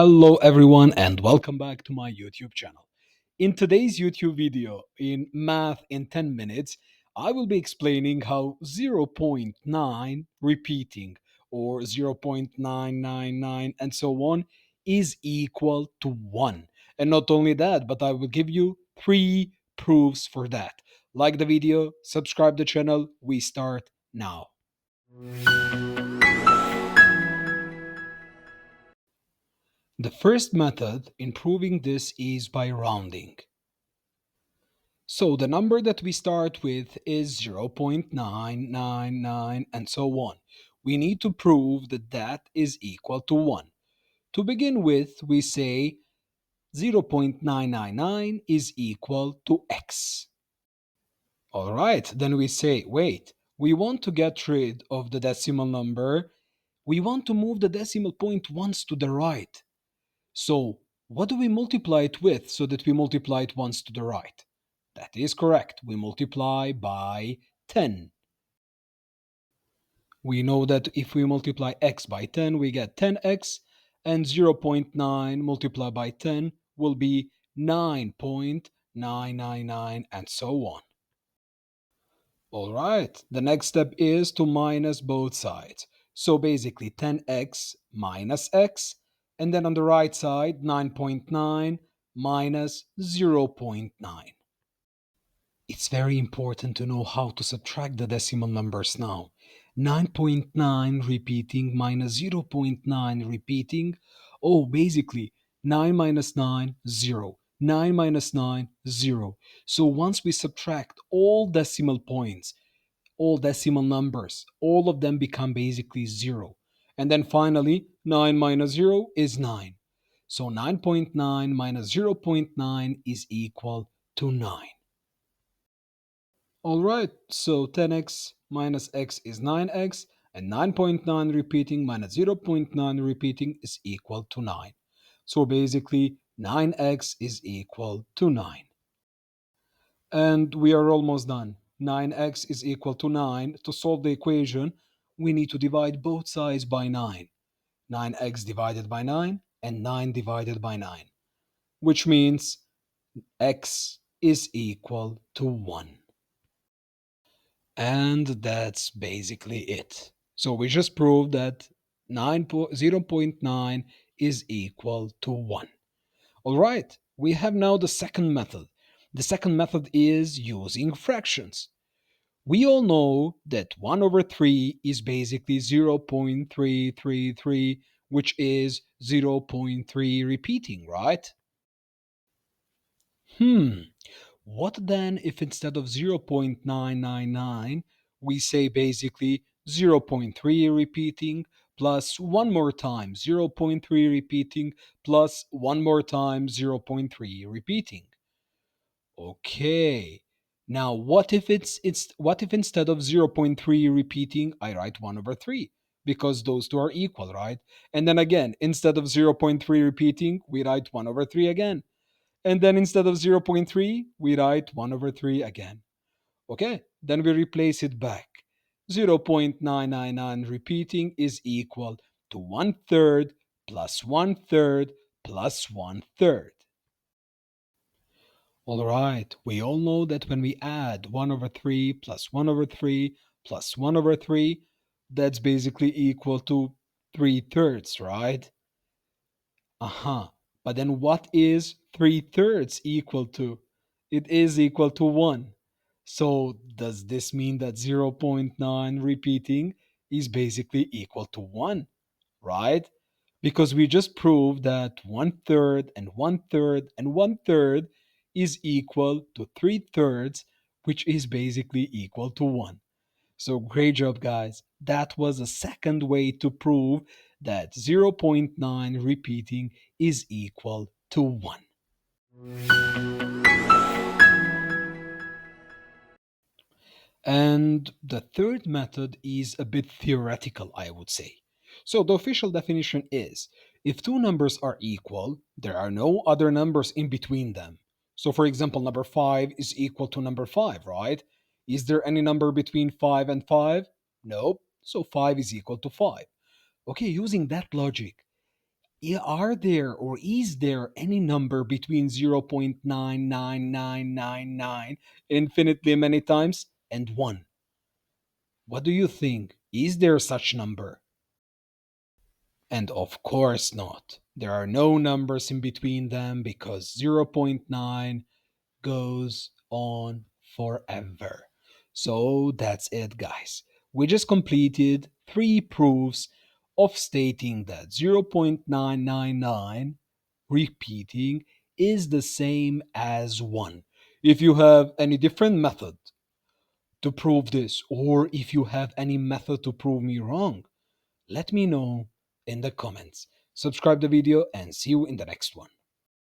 Hello everyone and welcome back to my YouTube channel. In today's YouTube video, in Math in 10 Minutes, I will be explaining how zero point 0.9 repeating or 0.999 and so on is equal to 1. And not only that, but I will give you 3 proofs for that. Like the video, subscribe the channel, we start now. The first method in proving this is by rounding. So the number that we start with is 0.999 and so on. We need to prove that that is equal to 1. To begin with, we say 0.999 is equal to x. All right, then we say, wait, we want to get rid of the decimal number. We want to move the decimal point once to the right. So what do we multiply it with so that we multiply it once to the right? That is correct. We multiply by 10. We know that if we multiply x by 10, we get 10x, and 0.9 multiplied by 10 will be 9.999, and so on. All right, the next step is to minus both sides. So basically 10x minus x, and then on the right side 9.9 minus 0.9. It's very important to know how to subtract the decimal numbers now. 9.9 repeating minus 0.9 repeating. Oh, basically 9 minus 9, 0. 9 minus 9, 0. So once we subtract all decimal points, all decimal numbers, all of them become basically 0. And then finally, 9 minus 0 is 9. So 9.9 minus 0.9 is equal to 9. All right, so 10x minus x is 9x, and 9.9 repeating minus 0.9 repeating is equal to 9. So basically, 9x is equal to 9. And we are almost done. 9x is equal to 9. To solve the equation, we need to divide both sides by 9. 9x divided by 9 and 9 divided by 9, which means x is equal to 1. And that's basically it. So we just proved that 0.9 is equal to 1. All right, we have now the second method. The second method is using fractions. We all know that 1 over 3 is basically 0.333, which is 0.3 repeating, right? What then if instead of 0.999, we say basically 0.3 repeating plus one more time 0.3 repeating plus one more time 0.3 repeating? Okay. Now what if what if instead of 0.3 repeating, I write 1 over 3? Because those two are equal, right? And then again, instead of 0.3 repeating, we write 1 over 3 again. And then instead of 0.3, we write 1 over 3 again. Okay, then we replace it back. 0.999 repeating is equal to 1/3 plus 1/3 plus 1/3. All right, we all know that when we add 1 over 3 plus 1 over 3 plus 1 over 3, that's basically equal to 3/3, right? But then what is 3/3 equal to? It is equal to 1. So does this mean that 0.9 repeating is basically equal to 1, right? Because we just proved that 1/3 and 1/3 and 1/3 is equal to 3/3, which is basically equal to 1. So great job, guys. That was a second way to prove that 0.9 repeating is equal to 1. And the third method is a bit theoretical, I would say. So the official definition is if two numbers are equal, there are no other numbers in between them. So for example, number 5 is equal to number 5, right? Is there any number between 5 and 5? Nope. So 5 is equal to 5. Okay, using that logic, Are there or is there any number between 0.99999 infinitely many times and 1? What do you think? Is there such number? And of course not. There are no numbers in between them because zero point 0.9 goes on forever. So that's it, guys. We just completed 3 proofs of stating that 0.999 repeating is the same as 1. If you have any different method to prove this, or if you have any method to prove me wrong, let me know in the comments. Subscribe the video and see you in the next one.